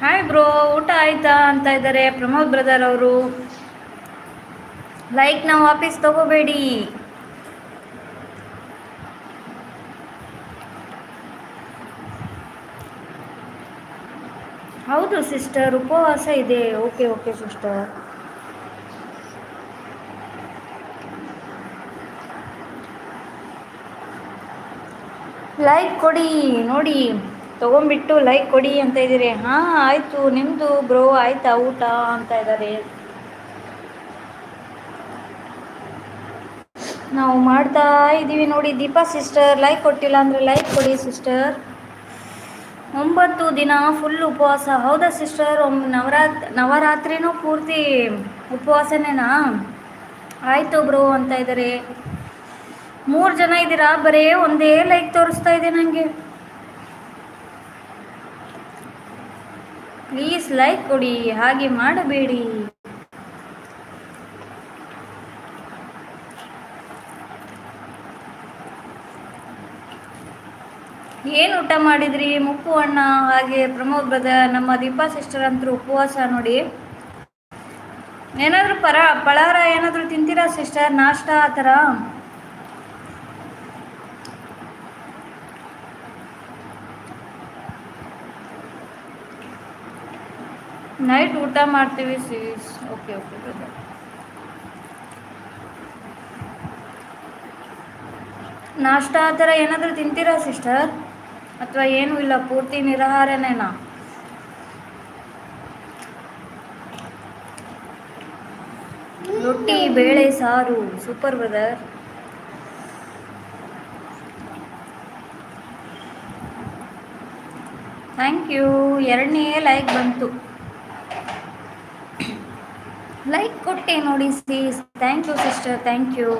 Hi bro, ಊಟ ಆಯ್ತಾ ಅಂತ ಇದ್ದಾರೆ ಪ್ರಮೋದ್ ಬ್ರದರ್ ಅವರು. ಲೈಕ್ನ ವಾಪಸ್ ತಗೋಬೇಡಿ. ಹೌದು ಸಿಸ್ಟರ್, ಉಪವಾಸ ಇದೆ. Okay okay sister. ಲೈಕ್ ಕೊಡಿ ನೋಡಿ, ತಗೊಂಡ್ಬಿಟ್ಟು ಲೈಕ್ ಕೊಡಿ ಅಂತ ಇದ್ದೀರಿ. ಹಾಂ ಆಯಿತು, ನಿಮ್ಮದು ಬ್ರೋ ಆಯ್ತಾ ಊಟ ಅಂತ ಇದ್ದಾರೆ. ನಾವು ಮಾಡ್ತಾ ಇದ್ದೀವಿ ನೋಡಿ. ದೀಪಾ ಸಿಸ್ಟರ್ ಲೈಕ್ ಕೊಟ್ಟಿಲ್ಲ ಅಂದರೆ ಲೈಕ್ ಕೊಡಿ ಸಿಸ್ಟರ್. 9 ದಿನ ಫುಲ್ ಉಪವಾಸ. ಹೌದಾ ಸಿಸ್ಟರ್? ನವರಾತ್ರಿನೂ ಪೂರ್ತಿ ಉಪವಾಸನೇನಾ? ಆಯಿತು ಬ್ರೋ ಅಂತ ಇದ್ದಾರೆ. 3 ಜನ ಇದ್ದೀರಾ, ಬರೀ ಒಂದೇ ಲೈಕ್ ತೋರಿಸ್ತಾ ಇದೆ ನನಗೆ. ಪ್ಲೀಸ್ ಲೈಕ್ ಕೊಡಿ, ಹಾಗೆ ಮಾಡಬೇಡಿ. ಏನು ಊಟ ಮಾಡಿದ್ರಿ ಮುಪ್ಪು ಅಣ್ಣ ಹಾಗೆ ಪ್ರಮೋದ್ ಬ್ರದರ್? ನಮ್ಮ ದೀಪಾ ಸಿಸ್ಟರ್ ಅಂತೂ ಉಪವಾಸ ನೋಡಿ. ಏನಾದರೂ ಪಳಾರ ಏನಾದರೂ ತಿಂತೀರಾ ಸಿಸ್ಟರ್? ನಾಷ್ಟ ಆ ಥರ? ನೈಟ್ ಊಟ ಮಾಡ್ತೀವಿ ಸಿಸ್. Okay okay brother. ನಾಷ್ಟ ಆ ಥರ ಏನಾದರೂ ತಿಂತೀರಾ ಸಿಸ್ಟರ್, ಅಥವಾ ಏನೂ ಇಲ್ಲ ಪೂರ್ತಿ ನಿರಾಹಾರನೇನಾ? ರೊಟ್ಟಿ ಬೇಳೆ ಸಾರು. Super brother. Thank you. 2ನೇ ಲೈಕ್ ಬಂತು. ಲೈಕ್ ಕೊಟ್ಟೆ ನೋಡಿ sis. Thank you sister, thank you.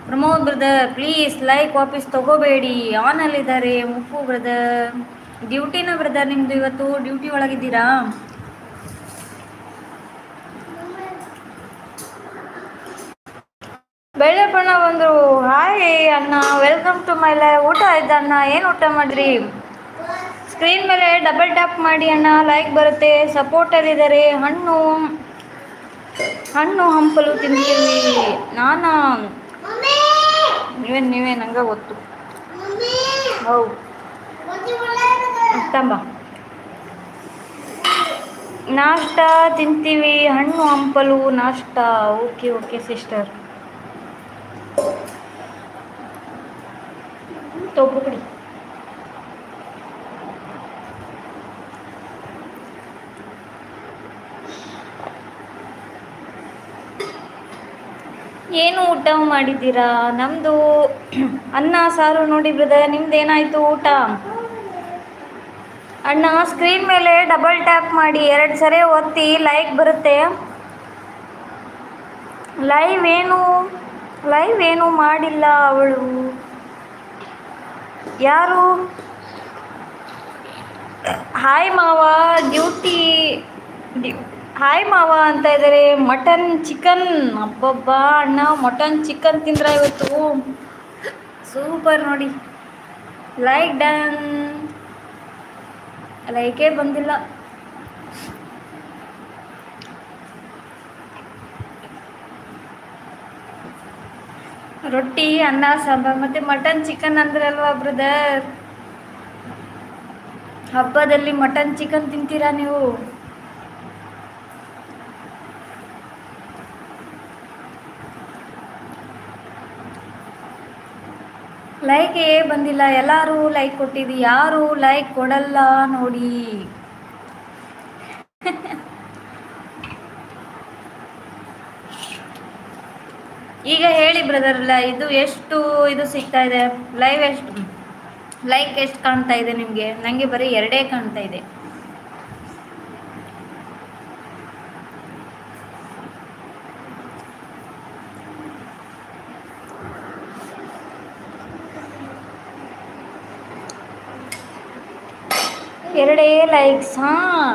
Pramod brother please like ವಾಪಸ್ ತಗೋಬೇಡಿ. ಆನಲ್ಲಿದ್ದಾರೆ ಮುಪ್ಪು ಬ್ರದರ್. ಡ್ಯೂಟಿನ ಬ್ರದರ್ ನಿಮ್ಮದು? ಇವತ್ತು ಡ್ಯೂಟಿ ಒಳಗಿದ್ದೀರಾ? ಬೆಳೆ ಬಣ್ಣ ಬಂದರು. ಹಾಯ್ ಅಣ್ಣ, ವೆಲ್ಕಮ್ ಟು ಮೈ ಲೈವ್. ಊಟ ಆಯ್ತಾ ಅಣ್ಣ? ಏನು ಊಟ ಮಾಡಿದ್ರಿ? ಸ್ಕ್ರೀನ್ ಮೇಲೆ ಡಬಲ್ ಟ್ಯಾಪ್ ಮಾಡಿ ಅಣ್ಣ, ಲೈಕ್ ಬರುತ್ತೆ. ಸಪೋರ್ಟಲ್ಲಿದ್ದಾರೆ. ಹಣ್ಣು ಹಂಪಲು ತಿಂತೀವಿ. ನೀವೇ ನಂಗೆ ಗೊತ್ತು. ಹೌದು ತಂಬ ನಾಷ್ಟ ತಿಂತೀವಿ. ಹಣ್ಣು ಹಂಪಲು ನಾಷ್ಟ. Okay okay sister. ತೊಬ್ಬು ಕಡಿ. ಏನು ಊಟ ಮಾಡಿದ್ದೀರಾ? ನಮ್ಮದು ಅನ್ನ ಸಾರು ನೋಡಿ ಬ್ರದರ್. ನಿಮ್ದು ಏನಾಯಿತು ಊಟ? ಅಣ್ಣ ಸ್ಕ್ರೀನ್ ಮೇಲೆ ಡಬಲ್ ಟ್ಯಾಪ್ ಮಾಡಿ, 2 ಸರಿ ಒತ್ತಿ, ಲೈಕ್ ಬರುತ್ತೆ. ಲೈವ್ ಏನು ಮಾಡಿಲ್ಲ ಅವಳು. ಯಾರು? ಹಾಯ್ ಮಾವ ಡ್ಯೂಟಿ. ಹಾಯ್ ಮಾವ ಅಂತ ಇದ್ದಾರೆ. Mutton chicken. ಅಬ್ಬಬ್ಬಾ ಅಣ್ಣ, ಮಟನ್ ಚಿಕನ್ ತಿಂದ್ರ ಇವತ್ತು? ಸೂಪರ್ ನೋಡಿ. Like done. ಲೈಕೇ ಬಂದಿಲ್ಲ. ರೊಟ್ಟಿ ಅನ್ನ ಸಾಂಬಾರ್ ಮತ್ತೆ ಮಟನ್ ಚಿಕನ್ ಅಂದ್ರಲ್ವಾ ಬ್ರದರ್? ಹಬ್ಬದಲ್ಲಿ ಮಟನ್ ಚಿಕನ್ ತಿಂತೀರಾ ನೀವು? ಲೈಕೇ ಬಂದಿಲ್ಲ. ಎಲ್ಲರೂ ಲೈಕ್ ಕೊಟ್ಟಿದ್ದಿ, ಯಾರು ಲೈಕ್ ಕೊಡಲ್ಲ ನೋಡಿ. ಈಗ ಹೇಳಿ ಬ್ರದರ್, ಇದು ಎಷ್ಟು ಇದು ಸಿಗ್ತಾ ಇದೆ? ಲೈಕ್ ಎಷ್ಟು ಕಾಣ್ತಾ ಇದೆ ನಿಮಗೆ? ನನಗೆ ಬರೀ 2 ಕಾಣ್ತಾ ಇದೆ. ಎರಡೇ ಲೈಕ್ಸ್. ಹಾಂ